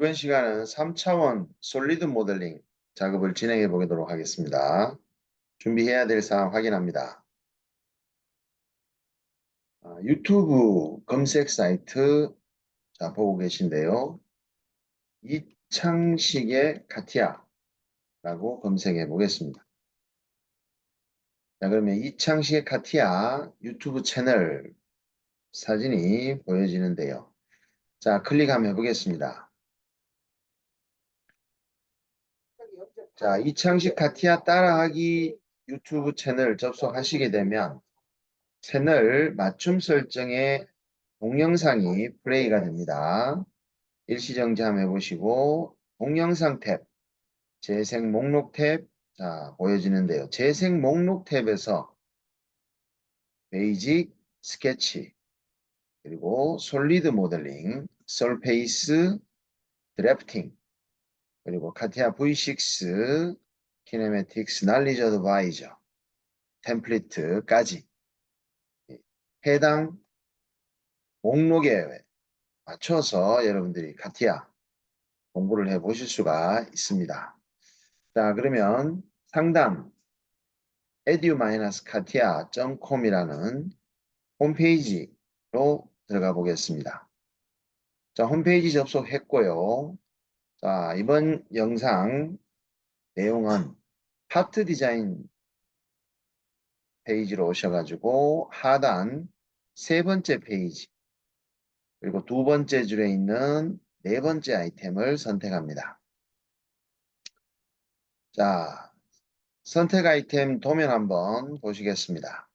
이번 시간은 3차원 솔리드 모델링 작업을 진행해 보도록 하겠습니다. 준비해야 될 사항 확인합니다. 유튜브 검색 사이트 보고 계신데요. 이창식의 카티아라고 검색해 보겠습니다. 자, 그러면 이창식의 카티아 유튜브 채널 사진이 보여지는데요. 자, 클릭 한번 해보겠습니다. 자, 이창식 카티아 따라하기 유튜브 채널 접속하시게 되면 채널 맞춤 설정의 동영상이 플레이가 됩니다. 일시정지 한번 해보시고 동영상 탭, 재생 목록 탭 보여지는데요. 재생 목록 탭에서 베이직, 스케치, 그리고 솔리드 모델링, 설페이스, 드래프팅, 그리고 카티아 V6, 키네매틱스, 날리지 어드바이저, 템플릿까지 해당 목록에 맞춰서 여러분들이 카티아 공부를 해 보실 수가 있습니다. 자, 그러면 상단 edu-katia.com이라는 홈페이지로 들어가 보겠습니다. 자, 홈페이지 접속했고요. 자, 이번 영상 내용은 파트 디자인 페이지로 오셔가지고 하단 세 번째 페이지 그리고 두 번째 줄에 있는 네 번째 아이템을 선택합니다. 자, 선택 아이템 도면 한번 보시겠습니다.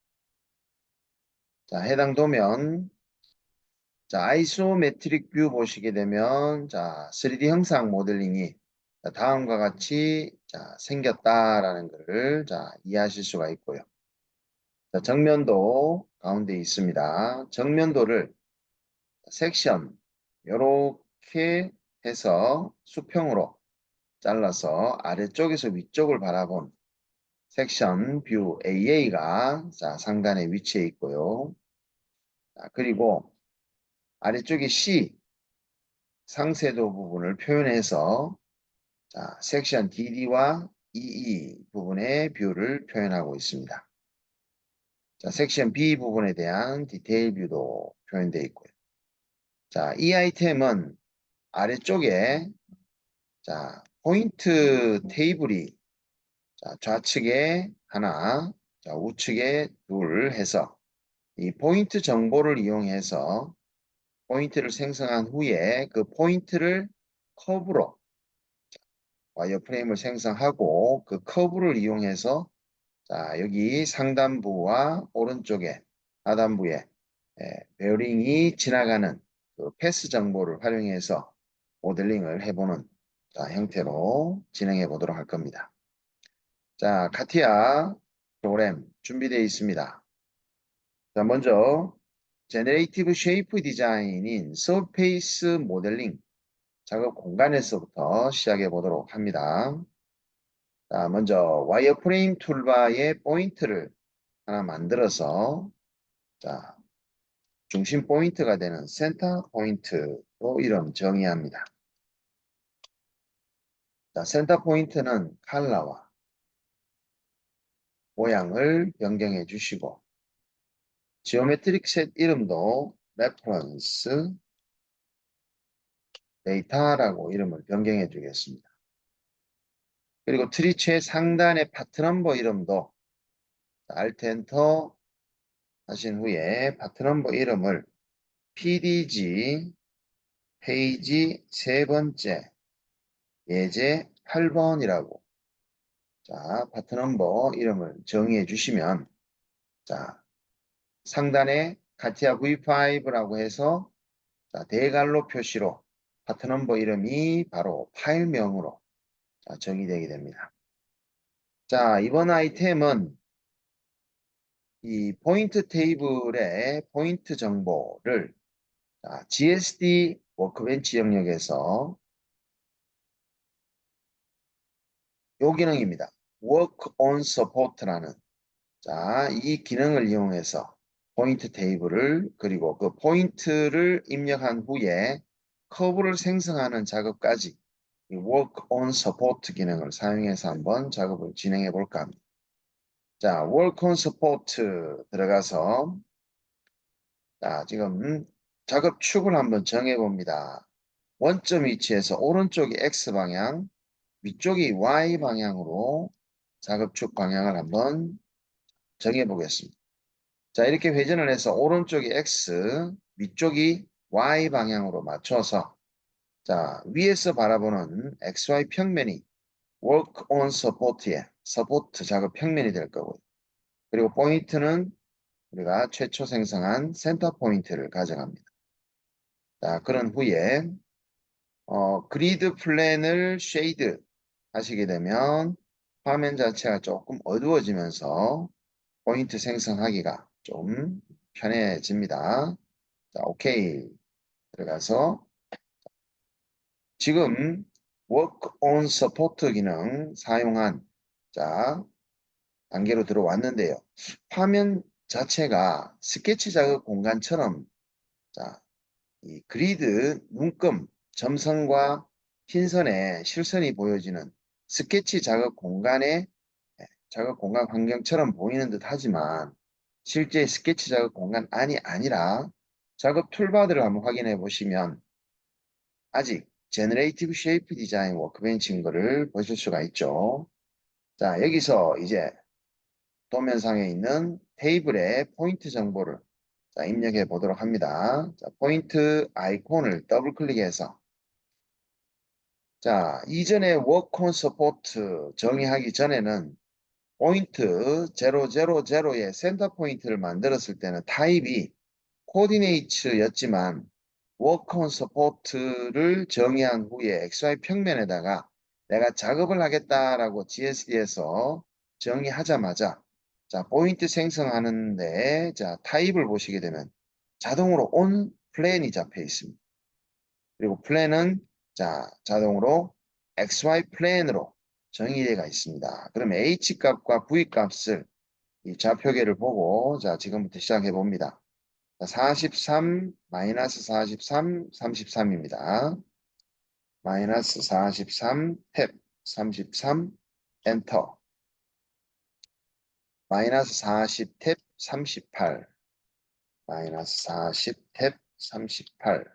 자, 해당 도면, 자, 아이소메트릭 뷰 보시게 되면, 자, 3D 형상 모델링이 다음과 같이 생겼다라는 것을 이해하실 수가 있고요. 자, 정면도 가운데 있습니다. 정면도를 섹션, 이렇게 해서 수평으로 잘라서 아래쪽에서 위쪽을 바라본 섹션 뷰 AA가 상단에 위치해 있고요. 그리고 아래쪽에 C 상세도 부분을 표현해서 섹션 DD와 EE 부분의 뷰를 표현하고 있습니다. 섹션 B 부분에 대한 디테일 뷰도 표현되어 있고요. 이 아이템은 아래쪽에 포인트 테이블이 좌측에 하나, 우측에 둘 해서 이 포인트 정보를 이용해서 포인트를 생성한 후에 그 포인트를 커브로 와이어프레임을 생성하고 그 커브를 이용해서 여기 상단부와 오른쪽에 하단부에 베어링이 지나가는 그 패스 정보를 활용해서 모델링을 해보는 형태로 진행해 보도록 할 겁니다. 자, 카티아 프로그램 준비되어 있습니다. 자, 먼저 제너레이티브 쉐이프 디자인인 서페이스 모델링 작업 공간에서부터 시작해 보도록 합니다. 자, 먼저 와이어프레임 툴바에 포인트를 하나 만들어서 중심 포인트가 되는 센터 포인트로 이름 정의합니다. 센터 포인트는 컬러와 모양을 변경해 주시고 지오메트릭 셋 이름도 레퍼런스 데이터라고 이름을 변경해 주겠습니다. 그리고 트리 최상단의 파트 넘버 이름도 Alt 엔터 하신 후에 파트 넘버 이름을 PDG 페이지 세 번째 예제 8번이라고 파트 넘버 이름을 정의해 주시면 상단에 카티아 V5라고 해서 대괄호 표시로 파트 넘버 이름이 바로 파일명으로 정의되게 됩니다. 이번 아이템은 이 포인트 테이블의 포인트 정보를 GSD 워크벤치 영역에서 이 기능입니다. Work on Support라는 이 기능을 이용해서 포인트 테이블을 그리고 그 포인트를 입력한 후에 커브를 생성하는 작업까지 이 work on support 기능을 사용해서 한번 작업을 진행해 볼까 합니다. 자, work on support 들어가서 자, 지금 작업 축을 한번 정해 봅니다. 원점 위치에서 오른쪽이 X방향, 위쪽이 Y방향으로 작업축 방향을 한번 정해 보겠습니다. 자, 이렇게 회전을 해서 오른쪽이 X, 위쪽이 Y 방향으로 맞춰서 자, 위에서 바라보는 XY 평면이 work on support의 서포트 작업 평면이 될 거고요. 그리고 포인트는 우리가 최초 생성한 센터 포인트를 가져갑니다. 자, 그런 후에 그리드 플랜을 쉐이드 하시게 되면 화면 자체가 조금 어두워지면서 포인트 생성하기가 좀 편해집니다. 자, 오케이. 들어가서 지금 Work on Support 기능 사용한 자 단계로 들어왔는데요. 화면 자체가 스케치 작업 공간처럼 자, 이 그리드 눈금 점선과 흰선의 실선이 보여지는 스케치 작업 공간의 작업 공간 환경처럼 보이는 듯 하지만 실제 스케치 작업 공간 안이 아니라 작업 툴바들을 한번 확인해 보시면 아직 제너레이티브 쉐이프 디자인 워크벤치인 것을 보실 수가 있죠. 자, 여기서 이제 도면상에 있는 테이블의 포인트 정보를 자, 입력해 보도록 합니다. 자, 포인트 아이콘을 더블 클릭해서 자, 이전에 워크온 서포트 정의하기 전에는 포인트 000의 센터 포인트를 만들었을 때는 타입이 코디네이츠였지만 워크온 서포트를 정의한 후에 XY 평면에다가 내가 작업을 하겠다라고 GSD에서 정의하자마자 자, 포인트 생성하는데 자, 타입을 보시게 되면 자동으로 온 플랜이 잡혀 있습니다. 그리고 플랜은 자, 자동으로 XY 플랜으로 정의되어 있습니다. 그럼 H 값과 V 값을 이 좌표계를 보고 자, 지금부터 시작해 봅니다. 43, 마이너스 43, 33입니다. 마이너스 43, 탭, 33, 엔터. 마이너스 40, 탭, 38. 마이너스 40, 탭, 38. 그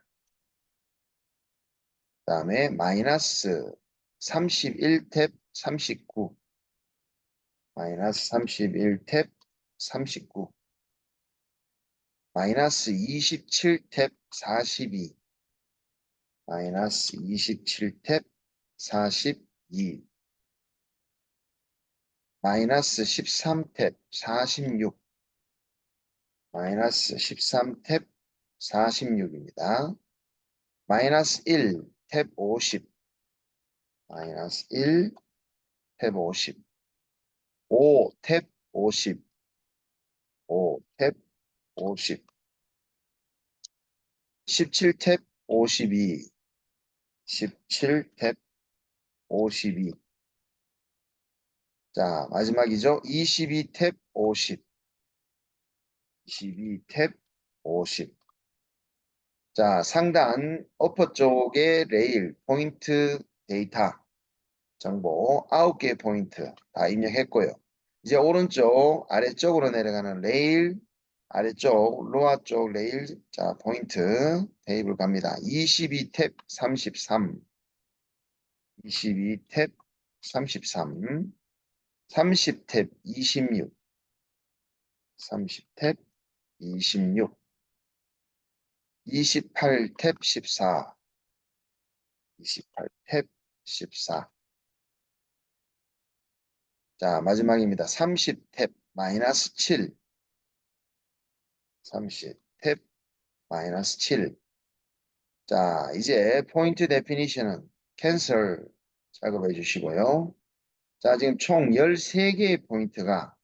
다음에 마이너스 31, 탭, 39. 마이너스 31, 탭, 39. 마이너스 27, 탭, 42. 마이너스 27, 탭, 42. 마이너스 13탭 46 마이너스 13탭 46입니다. 마이너스 1탭 50 마이너스 1탭 50 5탭 50 5탭 50 17탭 52 17탭 52 자, 마지막이죠. 22탭 50 22탭 50 자, 상단 어퍼 쪽에 레일, 포인트 데이터 정보 9개 포인트 다 입력했고요. 이제 오른쪽 아래쪽으로 내려가는 레일, 아래쪽 로아 쪽 레일 자, 포인트 테이블 갑니다. 22탭 33, 22탭 33, 30탭 26, 30탭 26, 28탭 14, 28탭 14. 자, 마지막입니다. 30탭 마이너스 7, 30탭 마이너스 7. 자, 이제 포인트 데피니션은 캔슬 작업해 주시고요. 자, 지금 총 13개의 포인트가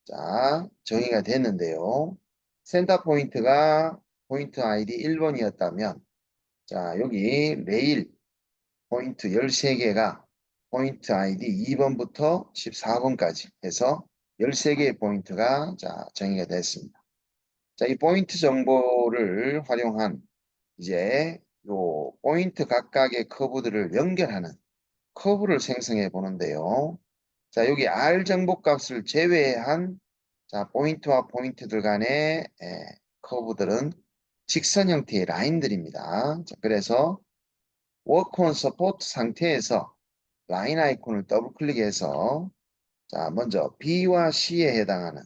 자, 정의가 됐는데요. 센터 포인트가 포인트 아이디 1번이었다면 자, 여기 레일 포인트 13개가 포인트 아이디 2번부터 14번까지 해서 13개의 포인트가 자, 정의가 됐습니다. 자, 이 포인트 정보를 활용한 이제 요 포인트 각각의 커브들을 연결하는 커브를 생성해 보는데요. 자, 여기 R 정보값을 제외한 자, 포인트와 포인트들 간의 커브들은 직선 형태의 라인들입니다. 자, 그래서 워크온 서포트 상태에서 라인 아이콘을 더블 클릭해서 자, 먼저 B와 C에 해당하는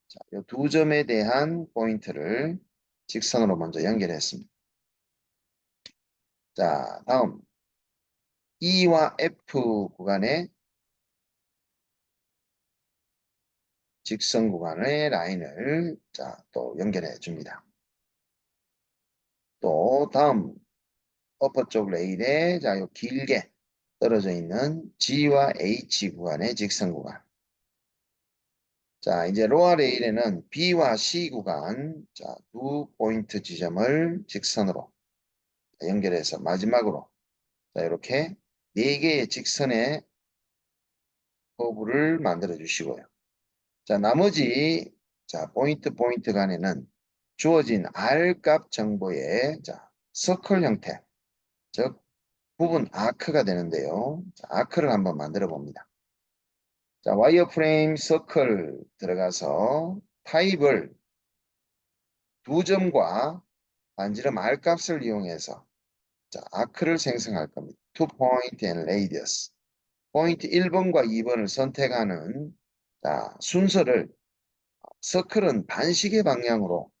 자, 이두 점에 대한 포인트를 직선으로 먼저 연결했습니다. 자, 다음 E와 F 구간의 직선 구간의 라인을 자, 또 연결해 줍니다. 또 다음 어퍼 쪽 레일에 자, 요 길게 떨어져 있는 G와 H 구간의 직선 구간. 자, 이제 로어 레일에는 B와 C 구간 자, 두 포인트 지점을 직선으로 연결해서 마지막으로 자, 이렇게 네 개의 직선의 커브를 만들어 주시고요. 자, 나머지 자, 포인트 간에는 주어진 R 값 정보의 자, 서클 형태, 즉 부분 아크가 되는데요. 자, 아크를 한번 만들어 봅니다. 자, 와이어프레임 서클 들어가서 타입을 두 점과 반지름 R 값을 이용해서 자, 아크를 생성할 겁니다. To point and radius. 포인트 1번과 2번을 선택하는 자, 순서를 서클은 반시계 방향으로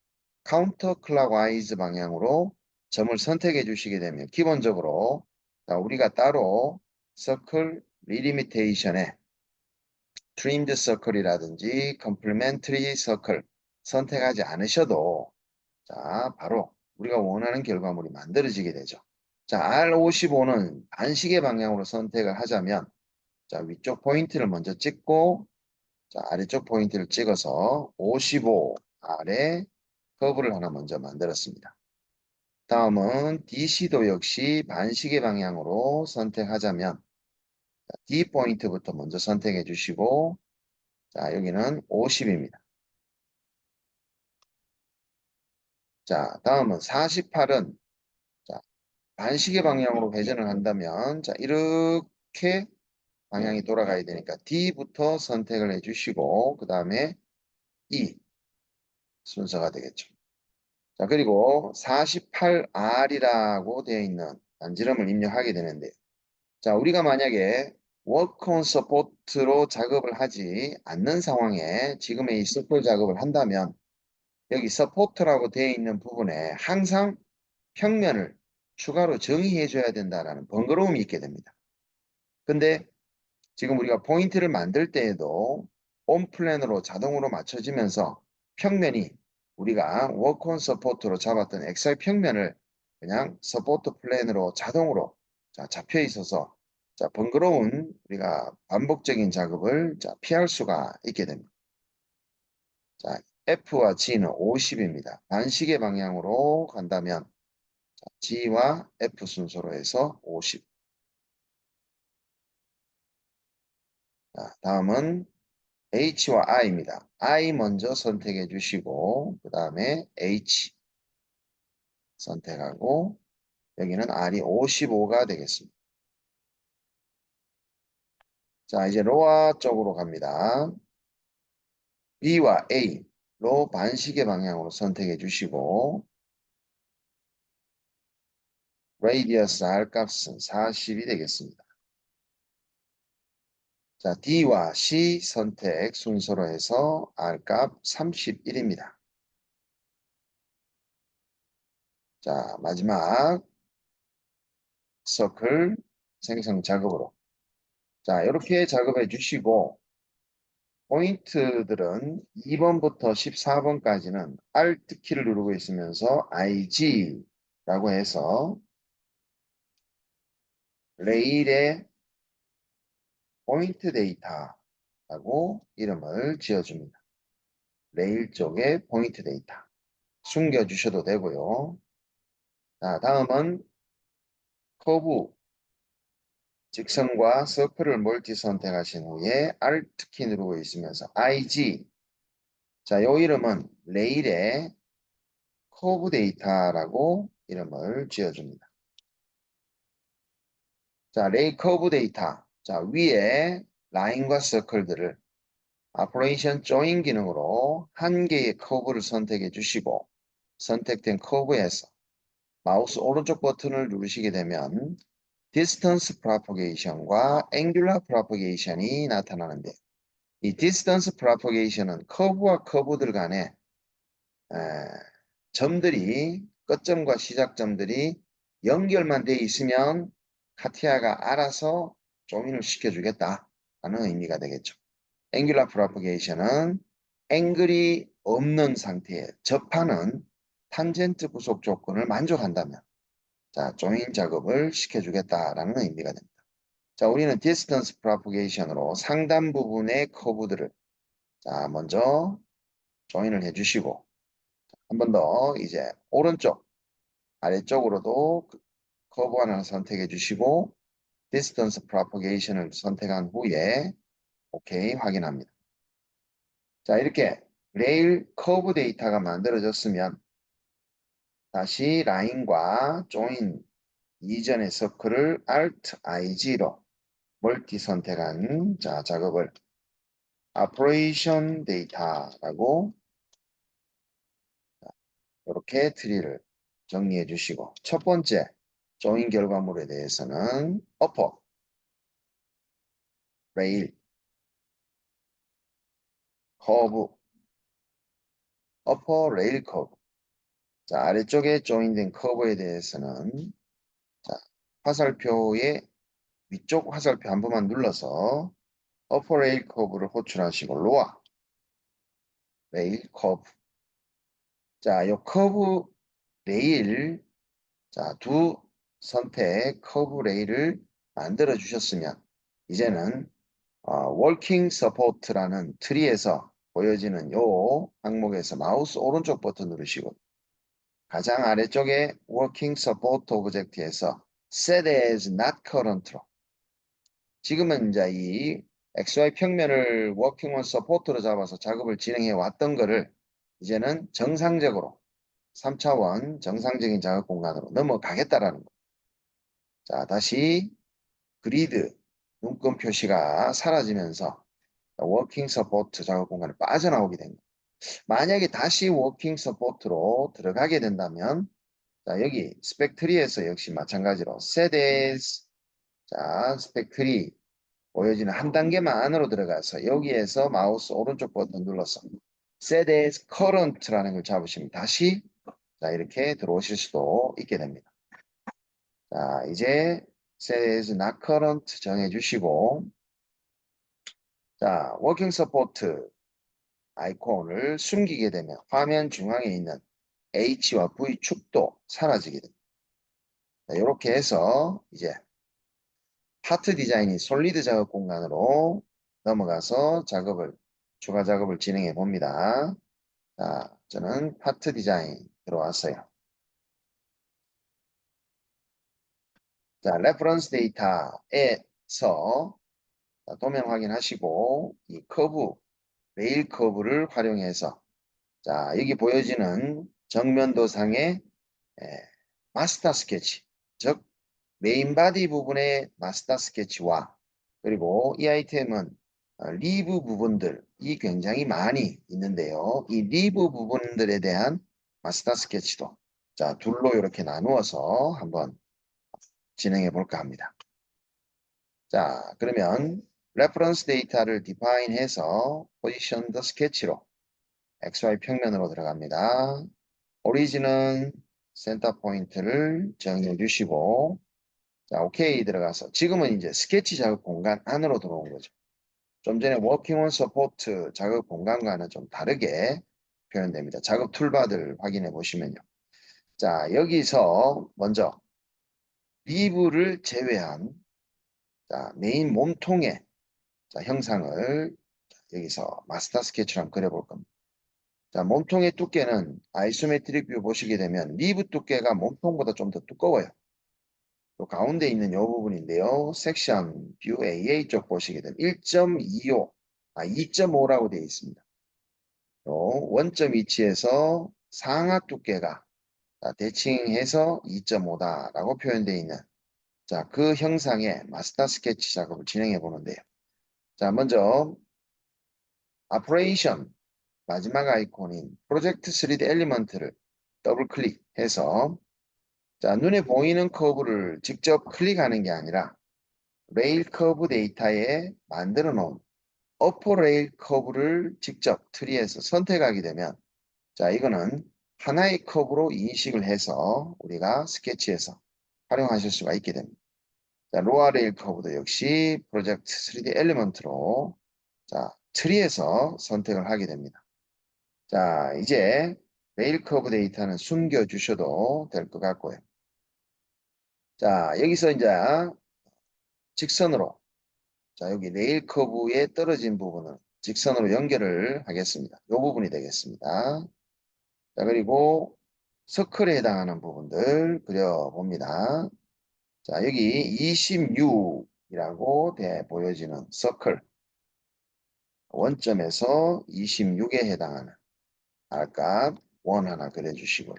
카운터 클락와이즈 방향으로 점을 선택해 주시게 되면 기본적으로 자, 우리가 따로 서클 리리미테이션에 트림드 서클이라든지 컴플리멘터리 서클 선택하지 않으셔도 자, 바로 우리가 원하는 결과물이 만들어지게 되죠. 자, R55는 반시계 방향으로 선택을 하자면 자, 위쪽 포인트를 먼저 찍고 자, 아래쪽 포인트를 찍어서 55 아래 커브를 하나 먼저 만들었습니다. 다음은 DC도 역시 반시계 방향으로 선택하자면 D 포인트부터 먼저 선택해 주시고 자, 여기는 50입니다. 자, 다음은 48은 자, 반시계 방향으로 회전을 한다면 자, 이렇게 방향이 돌아가야 되니까 D부터 선택을 해 주시고 그 다음에 E 순서가 되겠죠. 자, 그리고 48R이라고 되어 있는 반지름을 입력하게 되는데 자, 우리가 만약에 워크온 서포트로 작업을 하지 않는 상황에 지금의 이 서클 작업을 한다면 여기 서포트라고 되어 있는 부분에 항상 평면을 추가로 정의해 줘야 된다라는 번거로움이 있게 됩니다. 근데 지금 우리가 포인트를 만들 때에도 온 플랜으로 자동으로 맞춰지면서 평면이 우리가 워크온 서포트로 잡았던 XY 평면을 그냥 서포트 플랜으로 자동으로 자, 잡혀 있어서 자, 번거로운 우리가 반복적인 작업을 자, 피할 수가 있게 됩니다. 자, F와 G는 50입니다. 반시계 방향으로 간다면 자, G와 F 순서로 해서 50. 자, 다음은 H와 I입니다. I 먼저 선택해 주시고 그 다음에 H 선택하고 여기는 R이 55가 되겠습니다. 자, 이제 로아 쪽으로 갑니다. B와 A로 반시계 방향으로 선택해 주시고 radius R 값은 40이 되겠습니다. 자, D와 C 선택 순서로 해서 R 값 31입니다. 자, 마지막 서클 생성 작업으로 자, 이렇게 작업해 주시고 포인트들은 2번부터 14번까지는 Alt 키를 누르고 있으면서 IG라고 해서 레일의 포인트 데이터라고 이름을 지어줍니다. 레일 쪽에 포인트 데이터 숨겨주셔도 되고요. 자, 다음은 커브 직선과 서클을 멀티 선택하신 후에 Alt 키 누르고 있으면서 IG 자, 요 이름은 레일의 커브 데이터라고 이름을 지어줍니다. 자, 레이 커브 데이터. 자, 위에 라인과 서클들을 오퍼레이션 조인 기능으로 한 개의 커브를 선택해 주시고 선택된 커브에서 마우스 오른쪽 버튼을 누르시게 되면 distance propagation과 angular propagation이 나타나는데 이 distance propagation은 커브와 커브들 간에 에, 점들이 끝점과 시작점들이 연결만 돼 있으면 카티아가 알아서 조인을 시켜주겠다라는 의미가 되겠죠. angular propagation은 앵글이 없는 상태에 접하는 탄젠트 구속 조건을 만족한다면 자, 조인 작업을 시켜주겠다라는 의미가 됩니다. 자, 우리는 distance propagation으로 상단 부분의 커브들을 자, 먼저 조인을 해주시고 한 번 더 이제 오른쪽 아래쪽으로도 커브 하나 선택해 주시고 distance propagation을 선택한 후에 오케이 확인합니다. 자, 이렇게 레일 커브 데이터가 만들어졌으면 다시 라인과 조인 이전의 서클을 Alt IG로 멀티 선택한 자, 작업을 operation data라고 이렇게 트리를 정리해 주시고 첫 번째 조인 결과물에 대해서는 upper rail curve upper rail curve 자, 아래쪽에 조인된 커브에 대해서는 자, 화살표의 위쪽 화살표 한 번만 눌러서 upper rail curve를 호출하시고 lower rail curve 자, 요 커브 레일 자, 두 선택 커브 레일을 만들어 주셨으면 이제는 워킹 서포트라는 트리에서 보여지는 요 항목에서 마우스 오른쪽 버튼 누르시고 가장 아래쪽에 워킹 서포트 오브젝트에서 set as not current로 지금은 이제 이 XY 평면을 워킹 온 서포트로 잡아서 작업을 진행해 왔던 거를 이제는 정상적으로 3차원 정상적인 작업 공간으로 넘어가겠다라는 거. 자, 다시 그리드 눈금 표시가 사라지면서 워킹 서포트 작업 공간에 빠져나오게 됩니다. 만약에 다시 워킹 서포트로 들어가게 된다면 자, 여기 스펙트리에서 역시 마찬가지로 set as 자, 스펙트리 보여지는 한 단계만 안으로 들어가서 여기에서 마우스 오른쪽 버튼 눌러서 set as current라는 걸 잡으시면 다시 자, 이렇게 들어오실 수도 있게 됩니다. 자, 이제 set as not current 정해주시고 자, 워킹 서포트 아이콘을 숨기게 되면 화면 중앙에 있는 H와 V 축도 사라지게 됩니다. 자, 이렇게 해서 이제 파트 디자인이 솔리드 작업 공간으로 넘어가서 추가 작업을 진행해 봅니다. 자, 저는 파트 디자인 들어왔어요. 자, 레퍼런스 데이터에서 도면 확인하시고 이 커브, 레일 커브를 활용해서 자, 여기 보여지는 정면도상의 마스터 스케치, 즉 메인 바디 부분의 마스터 스케치와 그리고 이 아이템은 리브 부분들이 굉장히 많이 있는데요. 이 리브 부분들에 대한 마스터 스케치도 자, 둘로 이렇게 나누어서 한번 진행해 볼까 합니다. 자, 그러면 레퍼런스 데이터를 디파인해서 포지션 더 스케치로 XY 평면으로 들어갑니다. 오리진은 센터 포인트를 정해 주시고 자, 오케이 들어가서 지금은 이제 스케치 작업 공간 안으로 들어온 거죠. 좀 전에 워킹 온 서포트 작업 공간과는 좀 다르게 표현됩니다. 작업 툴바들 확인해 보시면요. 자, 여기서 먼저 리브를 제외한 자, 메인 몸통의 자, 형상을 여기서 마스터 스케치로 한번 그려볼 겁니다. 자, 몸통의 두께는 아이소메트릭 뷰 보시게 되면 리브 두께가 몸통보다 좀 더 두꺼워요. 또 가운데 있는 이 부분인데요. 섹션 뷰 AA 쪽 보시게 되면 1.25, 2.5라고 되어 있습니다. 또 원점 위치에서 상하 두께가 자, 대칭해서 2.5다라고 표현되어 있는 자, 그 형상의 마스터 스케치 작업을 진행해 보는데요. 자, 먼저 오퍼레이션 마지막 아이콘인 프로젝트 3D 엘리먼트를 더블 클릭해서 자, 눈에 보이는 커브를 직접 클릭하는 게 아니라 레일 커브 데이터에 만들어 놓은 어퍼 레일 커브를 직접 트리에서 선택하게 되면 자, 이거는 하나의 커브로 인식을 해서 우리가 스케치에서 활용하실 수가 있게 됩니다. 자, 로어 레일 커브도 역시 프로젝트 3D 엘리먼트로 자, 트리에서 선택을 하게 됩니다. 자, 이제 레일 커브 데이터는 숨겨 주셔도 될 것 같고요. 자, 여기서 이제 직선으로 자, 여기 레일 커브에 떨어진 부분은 직선으로 연결을 하겠습니다. 이 부분이 되겠습니다. 자, 그리고 서클에 해당하는 부분들 그려봅니다. 자, 여기 26이라고 보여지는 서클 원점에서 26에 해당하는 R값 원 하나 그려주시고요.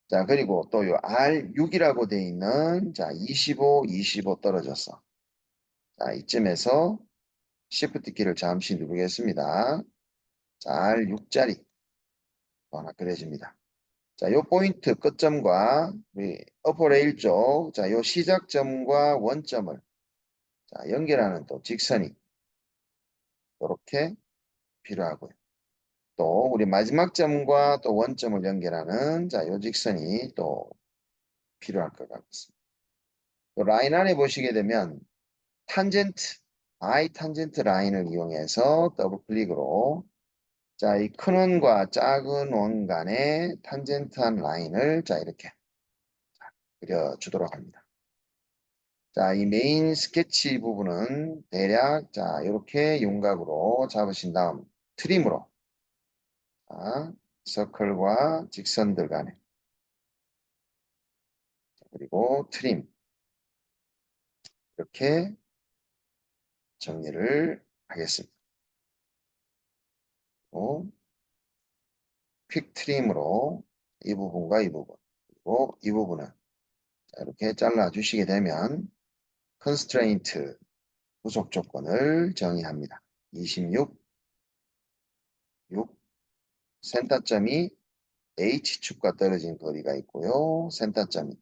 자, 그리고 또 요 R6이라고 되어 있는 자, 25, 25 떨어졌어. 자, 이쯤에서 Shift 키를 잠시 누르겠습니다. 자, R6자리 하나 그려집니다. 자, 요 포인트 끝점과 우리 어퍼 레일 쪽, 자, 요 시작점과 원점을 자, 연결하는 또 직선이 이렇게 필요하고요. 또 우리 마지막 점과 또 원점을 연결하는 자, 요 직선이 또 필요할 것 같습니다. 또 라인 안에 보시게 되면 탄젠트, I 탄젠트 라인을 이용해서 더블 클릭으로 자, 이 큰 원과 작은 원 간의 탄젠트한 라인을 자, 이렇게 그려주도록 합니다. 자, 이 메인 스케치 부분은 대략 자, 이렇게 윤곽으로 잡으신 다음 트림으로 자, 서클과 직선들 간에 그리고 트림 이렇게 정리를 하겠습니다. 퀵 트림으로 이 부분과 이 부분 그리고 이 부분은 자, 이렇게 잘라 주시게 되면 컨스트레인트 구속 조건을 정의합니다. 26, 6, 센터점이 H축과 떨어진 거리가 있고요. 센터점이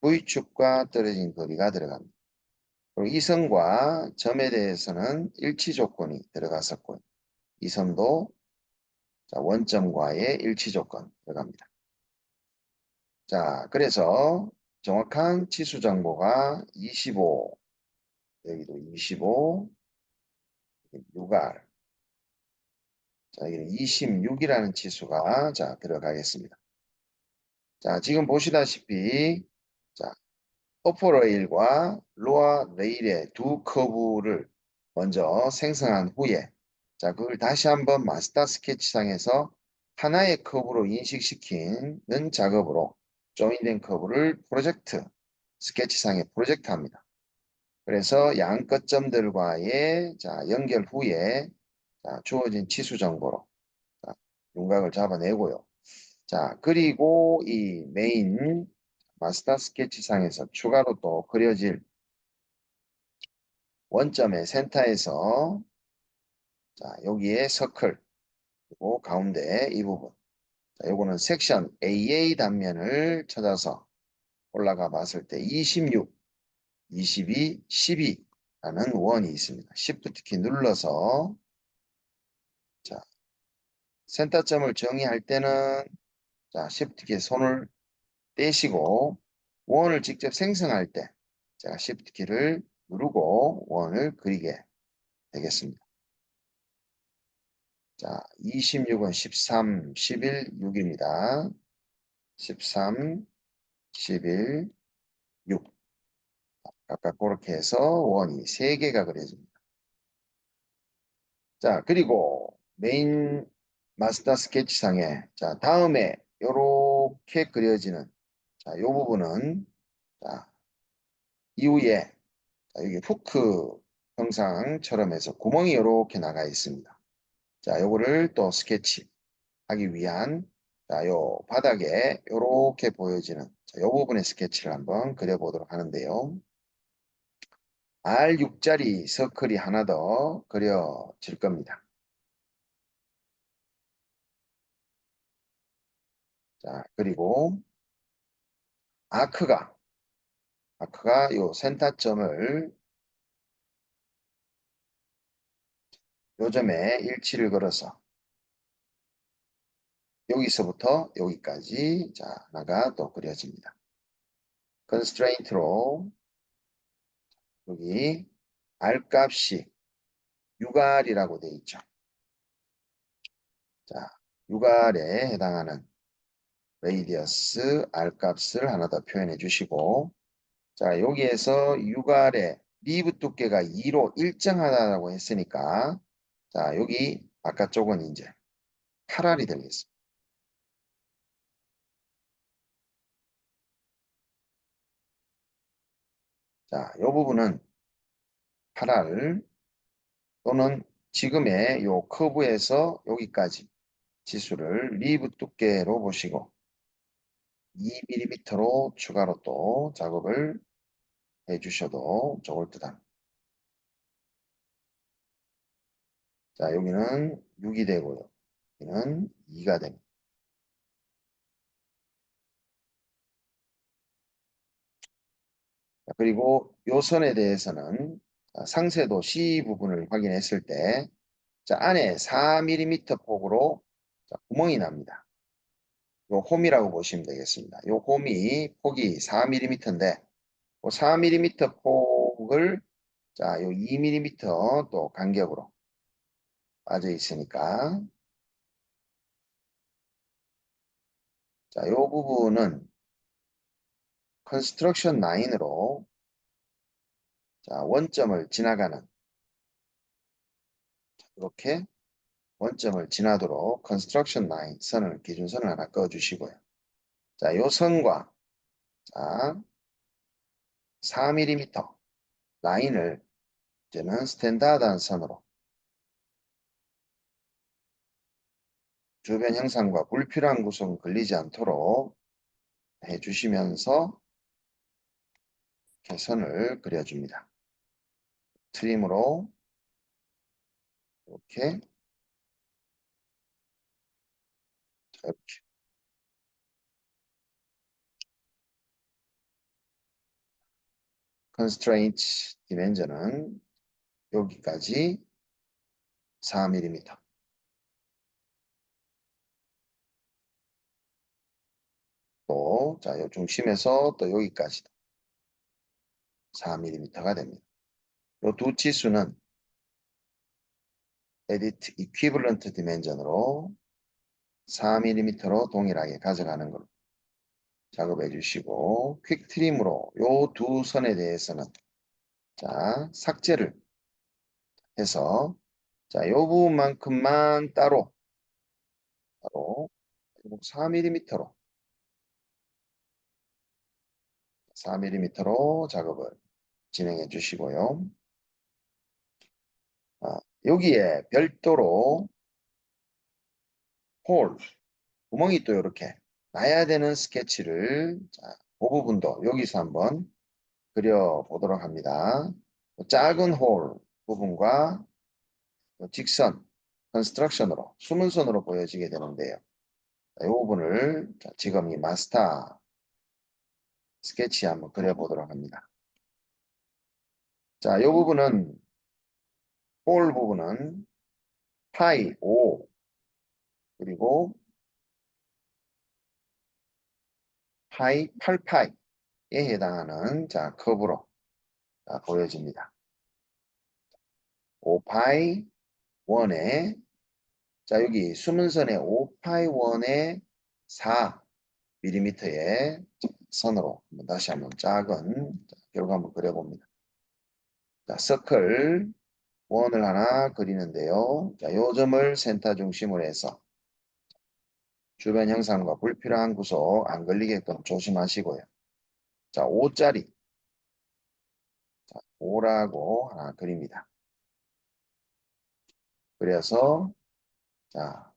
V축과 떨어진 거리가 들어갑니다. 그리고 이 선과 점에 대해서는 일치 조건이 들어갔었고요. 이 선도 자, 원점과의 일치 조건 들어갑니다. 자, 그래서 정확한 치수 정보가 25, 여기도 25, 6R, 자, 여기는 26이라는 치수가 자, 들어가겠습니다. 자, 지금 보시다시피 자, 어퍼 레일과 로어 레일의 두 커브를 먼저 생성한 후에 자, 그걸 다시 한번 마스터 스케치상에서 하나의 커브로 인식시키는 작업으로 조인된 커브를 프로젝트 스케치상에 프로젝트합니다. 그래서 양 끝점들과의 자, 연결 후에 자, 주어진 치수 정보로 자, 윤곽을 잡아내고요. 자, 그리고 이 메인 마스터 스케치상에서 추가로 또 그려질 원점의 센터에서 자, 여기에 서클 그리고 가운데 이 부분 자, 요거는 섹션 AA 단면을 찾아서 올라가 봤을 때 26, 22, 12라는 원이 있습니다. Shift 키 눌러서 자, 센터점을 정의할 때는 자, Shift 키에 손을 떼시고 원을 직접 생성할 때 제가 Shift 키를 누르고 원을 그리게 되겠습니다. 자, 26은 13, 11, 6입니다. 13, 11, 6. 각각 그렇게 해서 원이 3개가 그려집니다. 자, 그리고 메인 마스터 스케치상에 자, 다음에 이렇게 그려지는 자, 이 부분은 자, 이후에 자, 여기 후크 형상처럼 해서 구멍이 이렇게 나가 있습니다. 자, 요거를 또 스케치 하기 위한 자, 요 바닥에 요렇게 보여지는 자, 요 부분의 스케치를 한번 그려보도록 하는데요. R6짜리 서클이 하나 더 그려질 겁니다. 자, 그리고 아크가 요 센터점을 요점에 일치를 걸어서 여기서부터 여기까지 자, 하나가 또 그려집니다. constraint로 여기 R 값이 6R이라고 되어 있죠. 자, 6R에 해당하는 레이디어스 R 값을 하나 더 표현해 주시고 자, 여기에서 6R의 리브 두께가 2로 일정하다고 했으니까 자, 여기 아까 쪽은 이제 8R이 되겠습니다. 자, 이 부분은 8R 또는 지금의 요 커브에서 여기까지 지수를 리브 두께로 보시고 2mm로 추가로 또 작업을 해 주셔도 좋을 듯합니다. 자, 여기는 6이 되고요. 여기는 2가 됩니다. 자, 그리고 요 선에 대해서는 상세도 C 부분을 확인했을 때 자, 안에 4mm 폭으로 자, 구멍이 납니다. 요 홈이라고 보시면 되겠습니다. 요 홈이 폭이 4mm인데 4mm 폭을 자, 요 2mm 또 간격으로 빠져 있으니까 자, 요 부분은 컨스트럭션 라인으로 자, 원점을 지나가는 이렇게 원점을 지나도록 컨스트럭션 라인 선을 기준선을 하나 그어 주시고요. 자, 요 선과 자, 4mm 라인을 이제는 스탠다드한 선으로 주변 형상과 불필요한 구성 걸리지 않도록 해주시면서 선을 그려줍니다. 트림으로 이렇게 constraint dimension은 여기까지 4mm 또 자, 요 중심에서 또 여기까지 4mm가 됩니다. 요 두 치수는 edit equivalent dimension으로 4mm로 동일하게 가져가는 걸로 작업해 주시고 퀵 트림으로 요 두 선에 대해서는 자, 삭제를 해서 자, 요 부분만큼만 따로 4mm로 4mm로 작업을 진행해 주시고요. 여기에 별도로 홀, 구멍이 또 이렇게 나야 되는 스케치를 자, 그 부분도 여기서 한번 그려보도록 합니다. 작은 홀 부분과 직선, 컨스트럭션으로, 수문선으로 보여지게 되는데요. 이 부분을 지금 이 마스터 스케치 한번 그려보도록 합니다. 자, 이 부분은, 홀 부분은 파이 5, 그리고 파이 8파이에 해당하는 자, 커브로 자, 보여집니다. 5파이 1에 자, 여기 수문선의 5파이 1에 4mm의 선으로 다시 한번 작은 결과 한번 그려봅니다. 자, 서클 원을 하나 그리는데요. 자, 요 점을 센터 중심으로 해서 주변 형상과 불필요한 구석 안 걸리게끔 조심하시고요. 자, 5짜리. 자, 5라고 하나 그립니다. 그래서 자,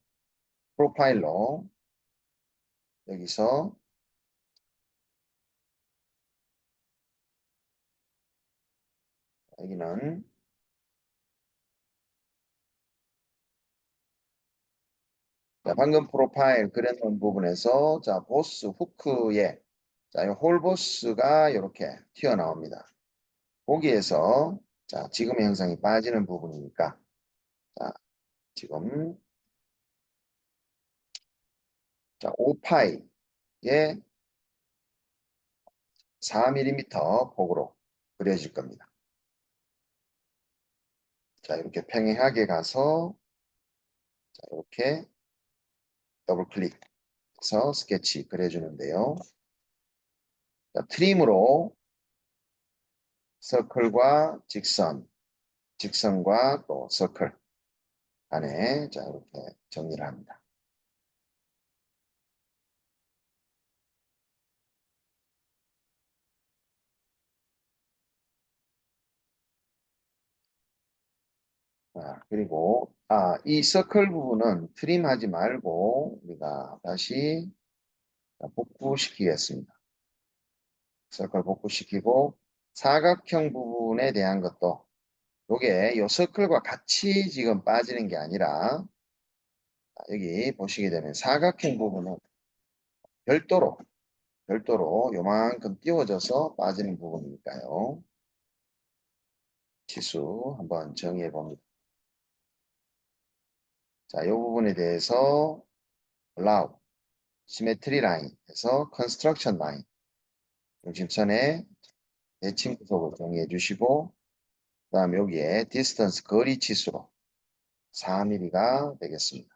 프로파일로 여기서 여기는 자, 방금 프로파일 그려놓은 부분에서 자, 보스 후크에 자, 이 홀보스가 이렇게 튀어나옵니다. 거기에서 자, 지금 형상이 빠지는 부분이니까 자, 지금 자, 5파이에 4mm 폭으로 그려질 겁니다. 자, 이렇게 평행하게 가서 자, 이렇게 더블 클릭해서 스케치 그려주는데요. 자, 트림으로 서클과 직선, 직선과 또 서클 안에 자, 이렇게 정리를 합니다. 그리고 이 서클 부분은 트림하지 말고 우리가 다시 복구시키겠습니다. 서클 복구시키고 사각형 부분에 대한 것도 요게 요 서클과 같이 지금 빠지는 게 아니라 여기 보시게 되면 사각형 부분은 별도로 요만큼 띄워져서 빠지는 부분이니까요. 치수 한번 정의해 봅니다. 자, 이 부분에 대해서 allow, symmetry line 해서 construction line 중심선의 대칭 구속을 정의해 주시고 그 다음에 여기에 distance 거리 치수로 4mm가 되겠습니다.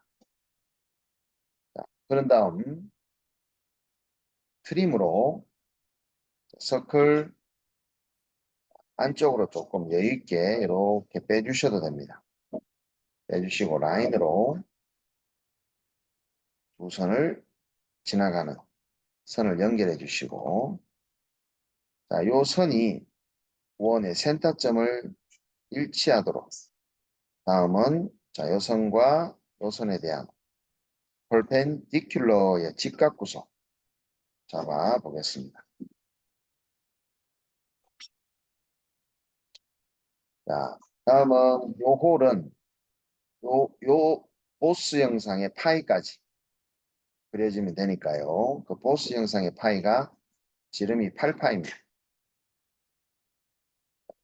자, 그런 다음 트림으로 서클 안쪽으로 조금 여유 있게 이렇게 빼주셔도 됩니다. 빼주시고 라인으로 두 선을 지나가는 선을 연결해 주시고 자, 요 선이 원의 센터점을 일치하도록 다음은 자, 요 선과 요 선에 대한 perpendicular의 직각 구속 잡아 보겠습니다. 자, 다음은 요 홀은 요 보스 영상의 파이까지 그려지면 되니까요. 그 보스 영상의 파이가 지름이 8파입니다.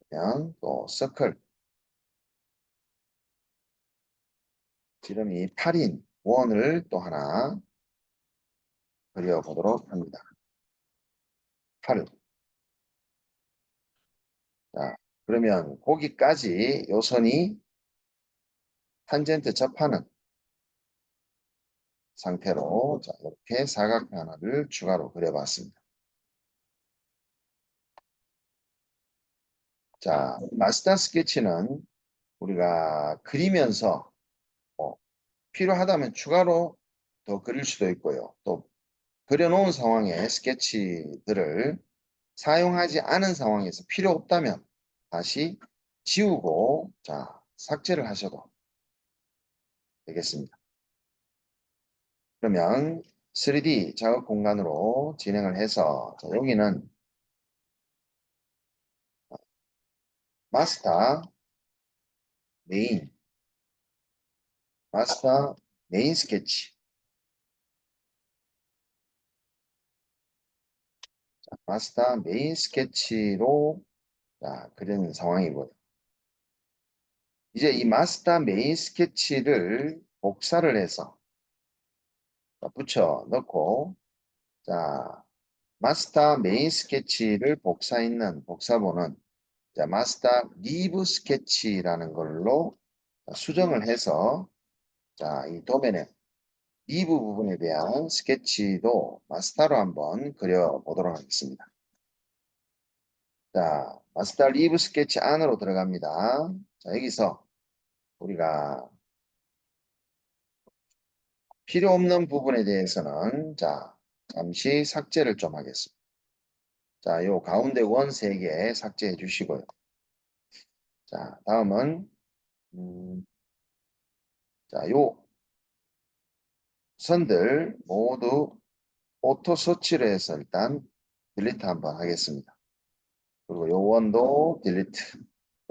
그냥 또 서클 지름이 8인 원을 또 하나 그려보도록 합니다. 8. 자, 그러면 거기까지 요 선이 탄젠트 접하는 상태로 자, 이렇게 사각형 하나를 추가로 그려봤습니다. 자, 마스터 스케치는 우리가 그리면서 뭐 필요하다면 추가로 더 그릴 수도 있고요. 또 그려놓은 상황의 스케치들을 사용하지 않은 상황에서 필요 없다면 다시 지우고 자, 삭제를 하셔도 되겠습니다. 그러면 3D 작업 공간으로 진행을 해서 자, 여기는 마스터 메인 마스터 메인 스케치 자, 마스터 메인 스케치로 자, 그리는 상황이고요. 이제 이 마스터 메인 스케치를 복사를 해서 자, 붙여 넣고 자, 마스터 메인 스케치를 복사있는 복사본은 자, 마스터 리브 스케치라는 걸로 수정을 해서 자, 이 도면에 리브 부분에 대한 스케치도 마스터로 한번 그려보도록 하겠습니다. 자, 마스터 리브 스케치 안으로 들어갑니다. 자, 여기서 우리가 필요 없는 부분에 대해서는 자, 잠시 삭제를 좀 하겠습니다. 자, 요 가운데 원 3개 삭제해 주시고요. 자, 다음은 자, 요 선들 모두 오토 서치를 해서 일단 딜리트 한번 하겠습니다. 그리고 요 원도 딜리트,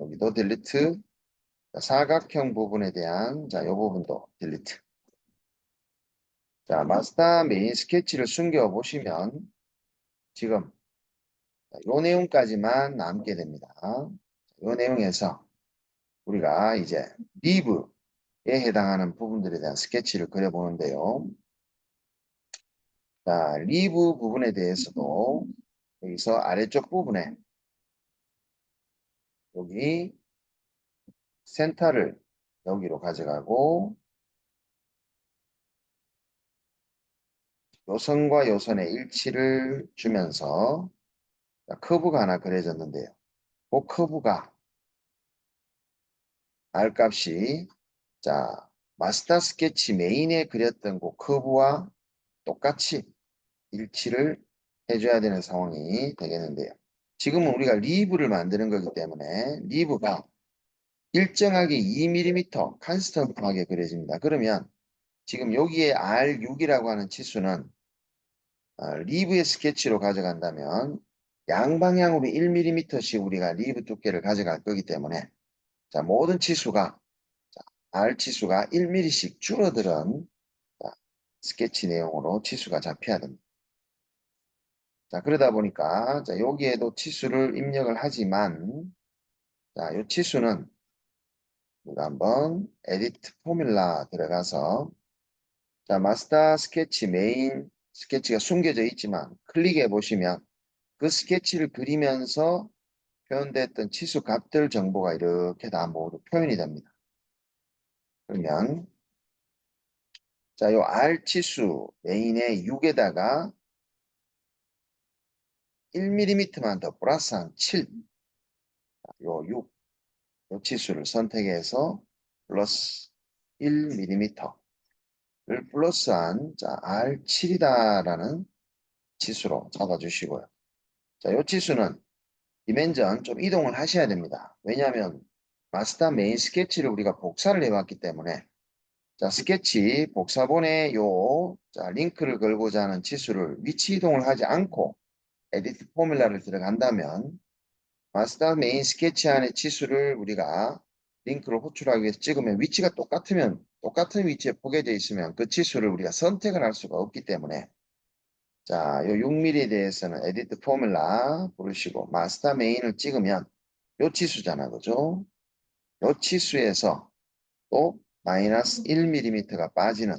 여기도 딜리트, 자, 사각형 부분에 대한 요 부분도 딜리트. 자, 마스터 메인 스케치를 숨겨 보시면 지금 요 내용까지만 남게 됩니다. 요 내용에서 우리가 이제 리브에 해당하는 부분들에 대한 스케치를 그려보는데요. 자, 리브 부분에 대해서도 여기서 아래쪽 부분에 여기 센터를 여기로 가져가고 요선과 요선의 일치를 주면서 커브가 하나 그려졌는데요. 그 커브가 R값이 자 마스터 스케치 메인에 그렸던 그 커브와 똑같이 일치를 해줘야 되는 상황이 되겠는데요. 지금은 우리가 리브를 만드는 거기 때문에 리브가 일정하게 2mm 컨스턴트하게 그려집니다. 그러면 지금 여기에 R6이라고 하는 치수는 리브의 스케치로 가져간다면 양방향으로 1mm씩 우리가 리브 두께를 가져갈 거기 때문에 자, 모든 치수가 R 치수가 1mm씩 줄어드는 자, 스케치 내용으로 치수가 잡혀야 됩니다. 자, 그러다 보니까 자, 여기에도 치수를 입력을 하지만 자, 이 치수는 우리가 한번 에디트 포뮬라 들어가서 자, 마스터 스케치 메인 스케치가 숨겨져 있지만 클릭해 보시면 그 스케치를 그리면서 표현됐던 치수 값들 정보가 이렇게 다 모두 표현이 됩니다. 그러면 자, 요 R 치수 메인의 6에다가 1mm만 더 플러스한 7, 요 6, 요 치수를 선택해서 플러스 1mm를 플러스한 자, R7이다라는 치수로 잡아주시고요. 자, 요 치수는 디멘전 좀 이동을 하셔야 됩니다. 왜냐하면 마스터 메인 스케치를 우리가 복사를 해왔기 때문에 자, 스케치 복사본에 자, 링크를 걸고자 하는 치수를 위치 이동을 하지 않고 에디트 포뮬라를 들어간다면 마스터 메인 스케치 안의 치수를 우리가 링크를 호출하기 위해서 찍으면 위치가 똑같으면 똑같은 위치에 포개져 있으면 그 치수를 우리가 선택을 할 수가 없기 때문에 자, 요 6mm에 대해서는 에디트 포뮬라 부르시고 마스터 메인을 찍으면 요 치수잖아, 그죠? 요 치수에서 또 마이너스 1mm가 빠지는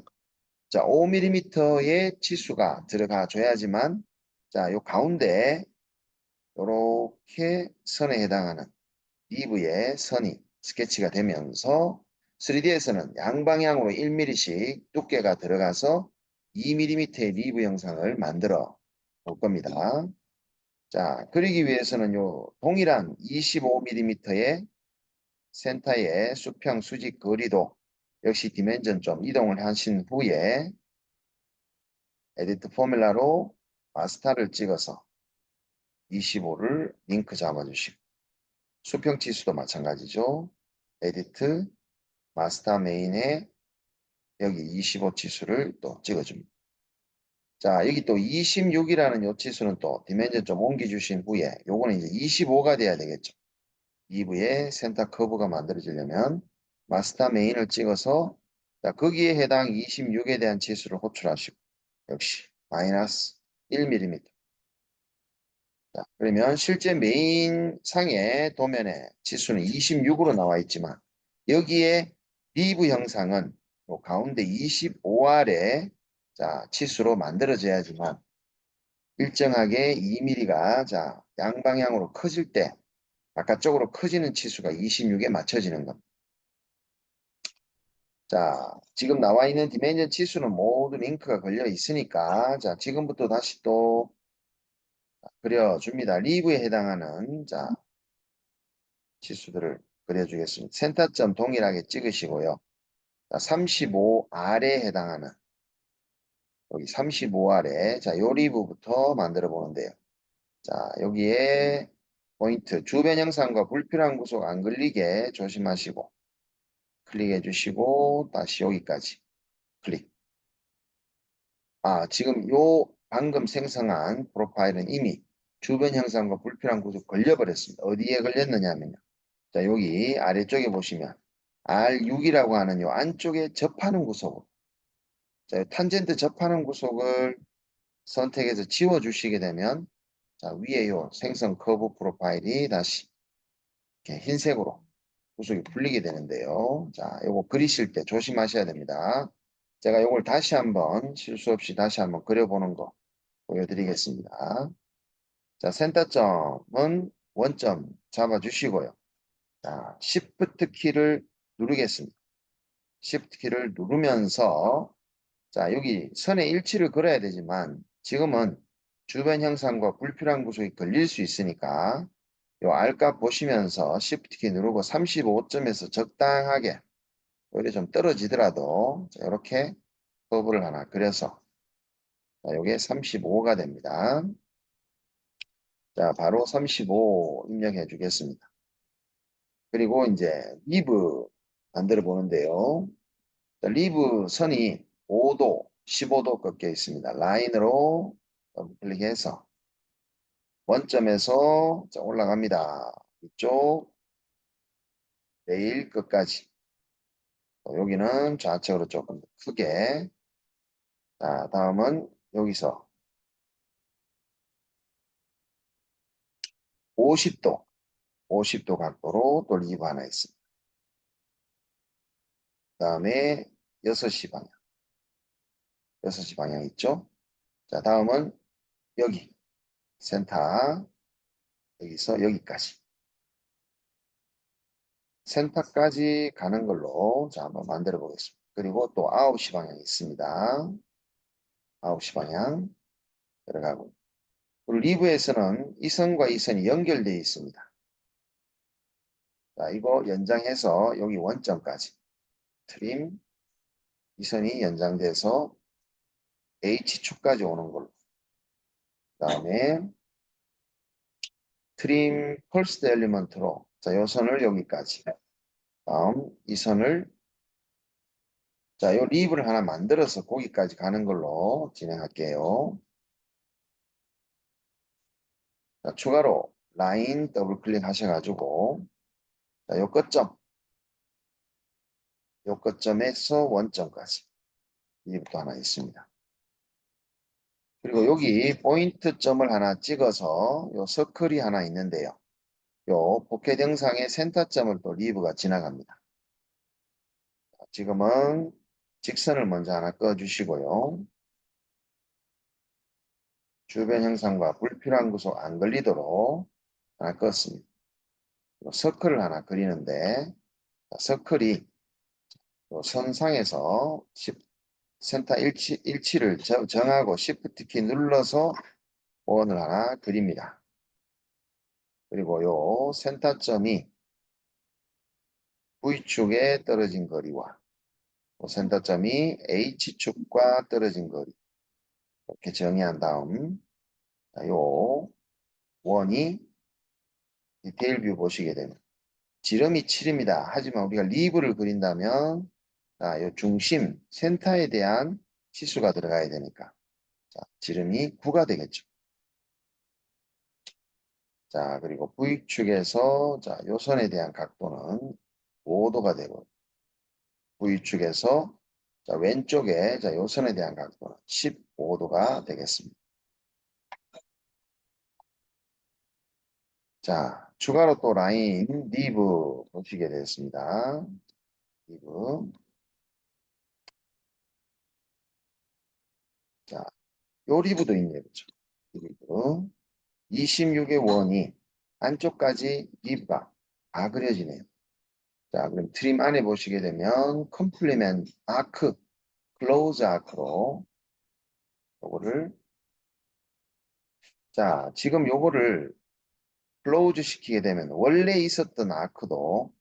자, 5mm의 치수가 들어가 줘야지만 자, 요 가운데 요렇게 선에 해당하는 리브의 선이 스케치가 되면서 3D에서는 양방향으로 1mm씩 두께가 들어가서 2mm의 리브 영상을 만들어 볼 겁니다. 자, 그리기 위해서는 요 동일한 25mm의 센터의 수평 수직 거리도 역시 디멘전 좀 이동을 하신 후에 에디트 포뮬라로 마스터를 찍어서 25를 링크 잡아주시고 수평 치수도 마찬가지죠. 에디트 마스터 메인에 여기 25 치수를 또 찍어줍니다. 자, 여기 또 26이라는 요 치수는 또 디멘전 좀 옮겨주신 후에 요거는 이제 25가 돼야 되겠죠. 리브의 센터 커브가 만들어지려면 마스터 메인을 찍어서 자, 거기에 해당 26에 대한 치수를 호출하시고 역시 마이너스 1mm. 자, 그러면 실제 메인 상의 도면에 치수는 26으로 나와 있지만 여기에 리브 형상은 요 가운데 25R의 자, 치수로 만들어져야지만 일정하게 2mm가 자, 양방향으로 커질 때 바깥쪽으로 커지는 치수가 26에 맞춰지는 겁니다. 자, 지금 나와 있는 디멘전 치수는 모두 링크가 걸려 있으니까 자, 지금부터 다시 또 그려줍니다. 리브에 해당하는 자, 치수들을 그려주겠습니다. 센터점 동일하게 찍으시고요. 35R에 해당하는 여기 35R에 자, 요 리브부터 만들어 보는데요. 자, 여기에 포인트 주변 형상과 불필요한 구속 안 걸리게 조심하시고 클릭해 주시고 다시 여기까지 클릭. 아, 지금 요 방금 생성한 프로파일은 이미 주변 형상과 불필요한 구조 걸려버렸습니다. 어디에 걸렸느냐면요. 자, 여기 아래쪽에 보시면 R6이라고 하는 요 안쪽에 접하는 구속. 자, 탄젠트 접하는 구속을 선택해서 지워주시게 되면 자, 위에 요 생성 커브 프로파일이 다시 이렇게 흰색으로 구속이 풀리게 되는데요. 자, 요거 그리실 때 조심하셔야 됩니다. 제가 요걸 다시 한번 실수 없이 다시 한번 그려보는 거 보여드리겠습니다. 자, 센터점은 원점 잡아주시고요. 자, Shift 키를 누르겠습니다. Shift 키를 누르면서 자, 여기 선의 일치를 그려야 되지만 지금은 주변 형상과 불필요한 구속이 걸릴 수 있으니까 요 R값 보시면서 Shift 키 누르고 35점에서 적당하게 오히려 좀 떨어지더라도 이렇게 커브를 하나 그려서 자, 요게 35가 됩니다. 자, 바로 35 입력해 주겠습니다. 그리고 이제 리브 만들어 보는데요. 자, 리브 선이 5도, 15도 꺾여 있습니다. 라인으로 더블 클릭해서 원점에서 자, 올라갑니다. 이쪽 레일 끝까지. 여기는 좌측으로 조금 더 크게. 자, 다음은 여기서 50도, 50도 각도로 또 리브 하나 있습니다. 그 다음에 6시 방향, 6시 방향 있죠? 자, 다음은 여기 센터, 여기서 여기까지. 센터까지 가는 걸로 자, 한번 만들어 보겠습니다. 그리고 또 9시 방향이 있습니다. 9시 방향 들어가고. 그리고 리브에서는 이 선과 이 선이 연결되어 있습니다. 자, 이거 연장해서 여기 원점까지 트림 이 선이 연장돼서 H축까지 오는 걸로. 그 다음에 트림 펄스드 엘리먼트로 자, 요 선을 여기까지. 다음 이 선을 자, 요 리브를 하나 만들어서 거기까지 가는 걸로 진행할게요. 자, 추가로 라인 더블 클릭 하셔가지고 자, 요 끝점에서 원점까지 리브도 하나 있습니다. 그리고 여기 포인트 점을 하나 찍어서 요 서클이 하나 있는데요. 요 포켓 영상의 센터점을 또 리브가 지나갑니다. 지금은 직선을 먼저 하나 꺼주시고요. 주변 형상과 불필요한 구속 안 걸리도록 하나 껐습니다. 서클을 하나 그리는데 서클이 선상에서 센터 일치를 정하고 Shift 키 눌러서 원을 하나 그립니다. 그리고 요 센터점이 V축에 떨어진 거리와 센터점이 H축과 떨어진 거리 이렇게 정의한 다음 요 원이 디테일 뷰 보시게 되면 지름이 7입니다. 하지만 우리가 리브를 그린다면 요 중심 센터에 대한 치수가 들어가야 되니까 자, 지름이 9가 되겠죠. 자, 그리고 V축에서 자, 요 선에 대한 각도는 5도가 되고 V축에서 자, 왼쪽에 자, 요 선에 대한 각도는 15도가 되겠습니다. 자, 추가로 또 라인 리브 보시게 되었습니다. 리브. 자, 요 리브도 있네요. 그렇죠? 리브. 26의 원이 안쪽까지 리브가 다 그려지네요. 자, 그럼 트림 안에 보시게 되면 컴플리멘 아크, 클로즈 아크로 요거를 자, 지금 요거를 클로즈 시키게 되면 원래 있었던 아크도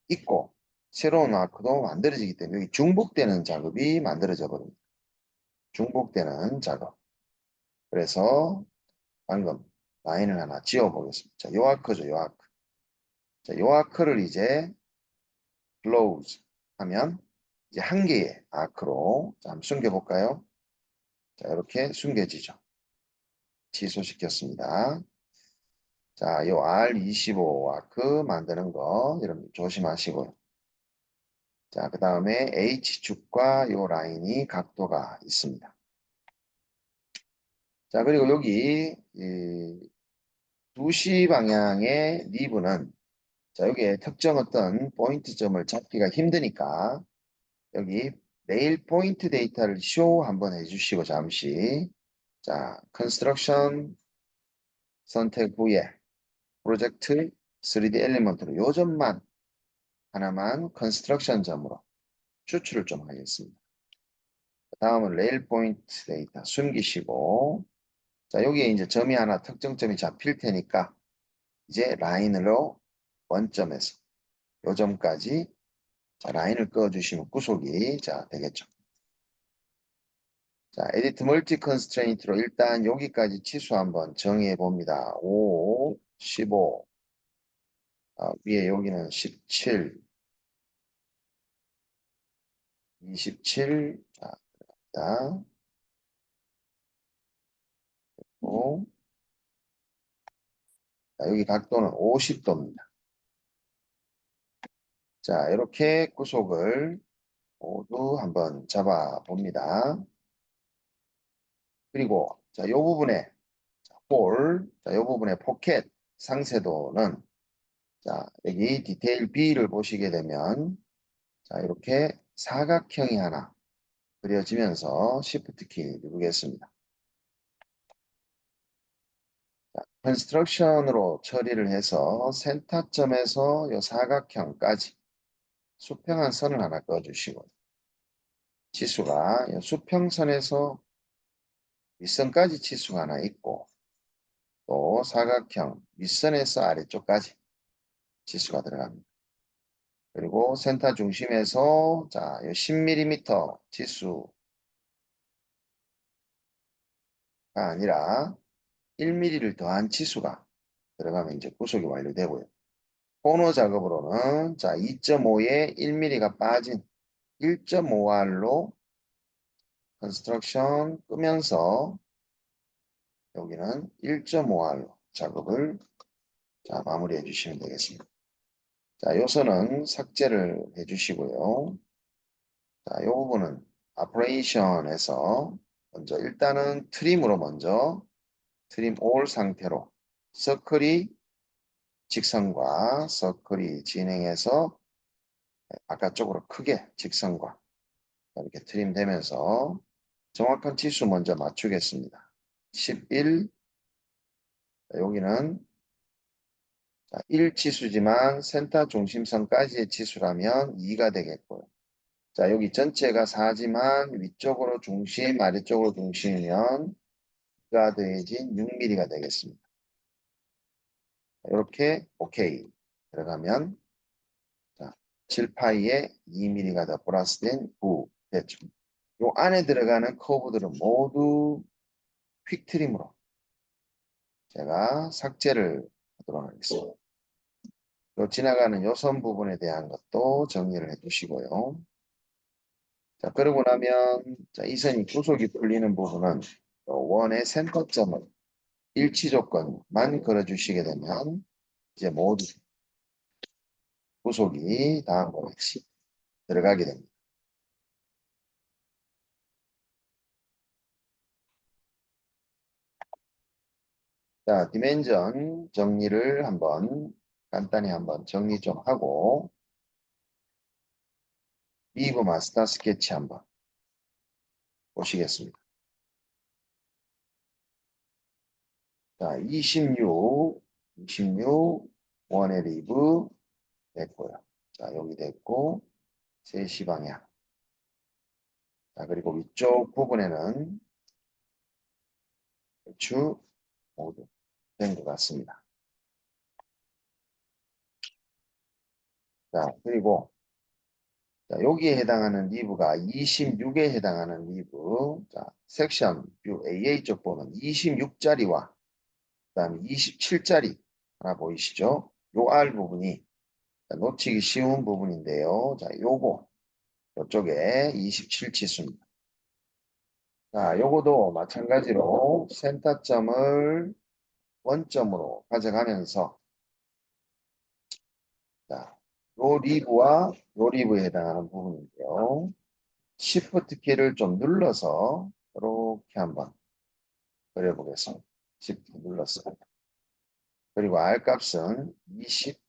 있고 새로운 아크도 만들어지기 때문에 여기 중복되는 작업이 만들어져 버립니다. 중복되는 작업. 그래서 방금 라인을 하나 지워 보겠습니다. 자, 요 아크죠, 요 아크. 자, 요 아크를 이제 close 하면 이제 한 개의 아크로 자, 한번 숨겨 볼까요? 자, 이렇게 숨겨지죠. 취소시켰습니다. 자, 요 R25 와크 만드는 거 여러분 조심하시고요. 자, 그 다음에 H축과 요 라인이 각도가 있습니다. 자, 그리고 여기 이 2시 방향의 리브는 자, 여기에 특정 어떤 포인트점을 잡기가 힘드니까 여기 레일 포인트 데이터를 쇼 한번 해주시고 잠시 자, 컨스트럭션 선택 후에 프로젝트 3D 엘리먼트로 요 점만 하나만 컨스트럭션 점으로 추출을 좀 하겠습니다. 다음은 레일 포인트 데이터 숨기시고 자, 여기에 이제 점이 하나 특정점이 잡힐 테니까 이제 라인으로 원점에서 요 점까지 자, 라인을 그어주시면 구속이 자, 되겠죠. 자, 에디트 멀티 컨스트레인트로 일단 여기까지 치수 한번 정의해 봅니다. 5, 15, 위에 여기는 17, 27, 자, 오, 자, 여기 각도는 50도입니다. 자, 이렇게 구속을 모두 한번 잡아 봅니다. 그리고 자, 요 부분에 홀, 자, 요 부분에 포켓 상세도는 자, 여기 디테일 B를 보시게 되면 자, 이렇게 사각형이 하나 그려지면서 Shift 키 누르겠습니다. 자, 컨스트럭션으로 처리를 해서 센터점에서 이 사각형까지 수평한 선을 하나 그어주시고 치수가 이 수평선에서 윗선까지 치수가 하나 있고 또 사각형 윗선에서 아래쪽까지 치수가 들어갑니다. 그리고 센터 중심에서 자, 10mm 치수가 아니라 1mm를 더한 치수가 들어가면 이제 구속이 완료되고요. 코너 작업으로는 자, 2.5에 1mm가 빠진 1.5R로 컨스트럭션 끄면서 여기는 1.5R로 작업을 자, 마무리해 주시면 되겠습니다. 자, 요선은 삭제를 해 주시고요. 자, 이 부분은 아퍼레이션에서 먼저 일단은 트림으로 먼저 트림 올 상태로 서클이 직선과 서클이 진행해서 바깥쪽으로 크게 직선과 이렇게 트림 되면서 정확한 치수 먼저 맞추겠습니다. 11, 여기는 1치수지만 센터 중심선까지의 치수라면 2가 되겠고요. 자, 여기 전체가 4지만 위쪽으로 중심, 아래쪽으로 중심이면 2가 더해진 6mm가 되겠습니다. 이렇게 오케이 들어가면 자, 7파이에 2mm가 더 플러스된 9 됐죠. 요 안에 들어가는 커브들은 모두 퀵 트림으로 제가 삭제를 하도록 하겠습니다. 요 지나가는 요선 부분에 대한 것도 정리를 해 주시고요. 자, 그러고 나면 자, 이 선이 구속이 풀리는 부분은 원의 센터점을 일치 조건만 걸어주시게 되면 이제 모두 구속이 다음과 같이 들어가게 됩니다. 자, 디멘전 정리를 간단히 한번 정리 좀 하고 리브 마스터 스케치 한번 보시겠습니다. 자, 26 원의 리브 됐고요. 자, 여기 됐고 3시 방향. 자, 그리고 위쪽 부분에는 배추 모두 된 것 같습니다. 자, 그리고 자, 여기에 해당하는 리브가 26에 해당하는 리브. 자, 섹션 뷰 AA 쪽 보면 26짜리와 그다음에 27짜리 하나 보이시죠? 요 R 부분이 자, 놓치기 쉬운 부분인데요. 자, 요거 이쪽에 27 치수입니다. 자, 요거도 마찬가지로 센터점을 원점으로 가져가면서 자, 요 리브와 요 리브에 해당하는 부분인데요. Shift 키를 좀 눌러서 이렇게 한번 그려보겠습니다. Shift 눌렀어요. 그리고 R 값은 27이서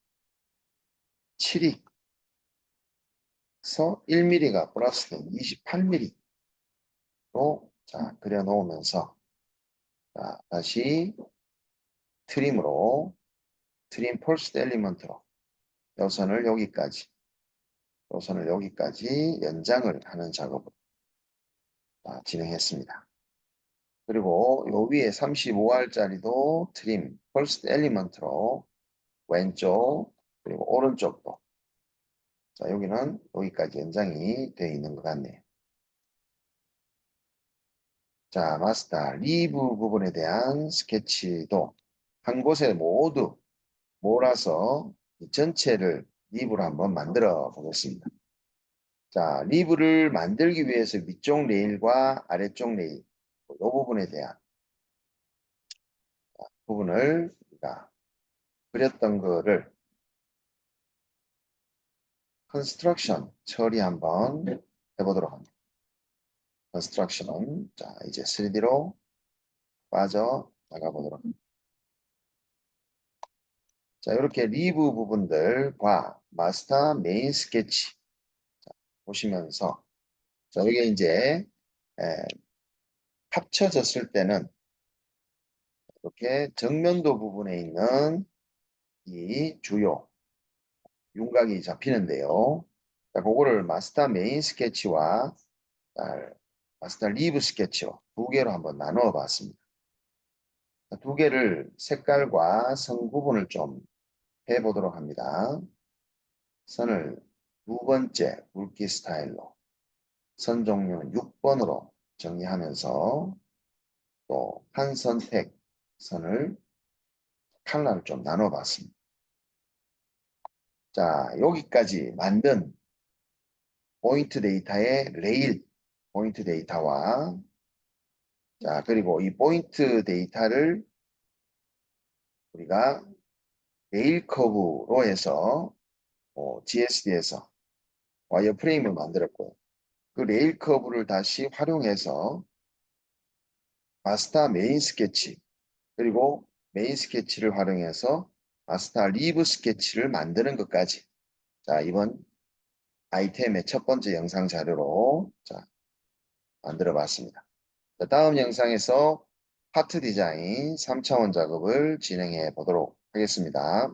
1mm가 플러스된 28mm로 자, 그려 놓으면서 자, 다시 트림으로 트림 펄스 엘리먼트로 요선을 여기까지 요선을 여기까지 연장을 하는 작업을 진행했습니다. 그리고 요 위에 35R짜리도 트림 펄스 엘리먼트로 왼쪽 그리고 오른쪽도 자 여기는 여기까지 연장이 되어 있는 것 같네요. 자 마스터 리브 부분에 대한 스케치도 한 곳에 모두 몰아서 이 전체를 리브로 한번 만들어 보겠습니다. 자 리브를 만들기 위해서 위쪽 레일과 아래쪽 레일 이 부분에 대한 부분을 우리가 그렸던 거를 컨스트럭션 처리 한번 해보도록 합니다. 컨스트럭션 자 이제 3D로 빠져 나가 보도록 합니다. 자 이렇게 리브 부분들과 마스터 메인 스케치 자, 보시면서 자 이게 이제 합쳐졌을 때는 이렇게 정면도 부분에 있는 이 주요 윤곽이 잡히는데요. 자, 그거를 마스터 메인 스케치와 마스터 리브 스케치로 두 개로 한번 나누어 봤습니다. 두 개를 색깔과 선 구분을 좀 해보도록 합니다. 선을 두 번째 굵기 스타일로 선 종류는 6번으로 정리하면서 또 한 선택 선을 컬러를 좀 나눠 봤습니다. 자, 여기까지 만든 포인트 데이터의 레일 포인트 데이터와 자, 그리고 이 포인트 데이터를 우리가 레일 커브로 해서 GSD에서 와이어프레임을 만들었고요. 그 레일 커브를 다시 활용해서 마스터 메인 스케치 그리고 메인 스케치를 활용해서 마스터 리브 스케치를 만드는 것까지 자 이번 아이템의 첫 번째 영상 자료로 자 만들어 봤습니다. 자, 다음 영상에서 파트 디자인 3차원 작업을 진행해 보도록 하겠습니다.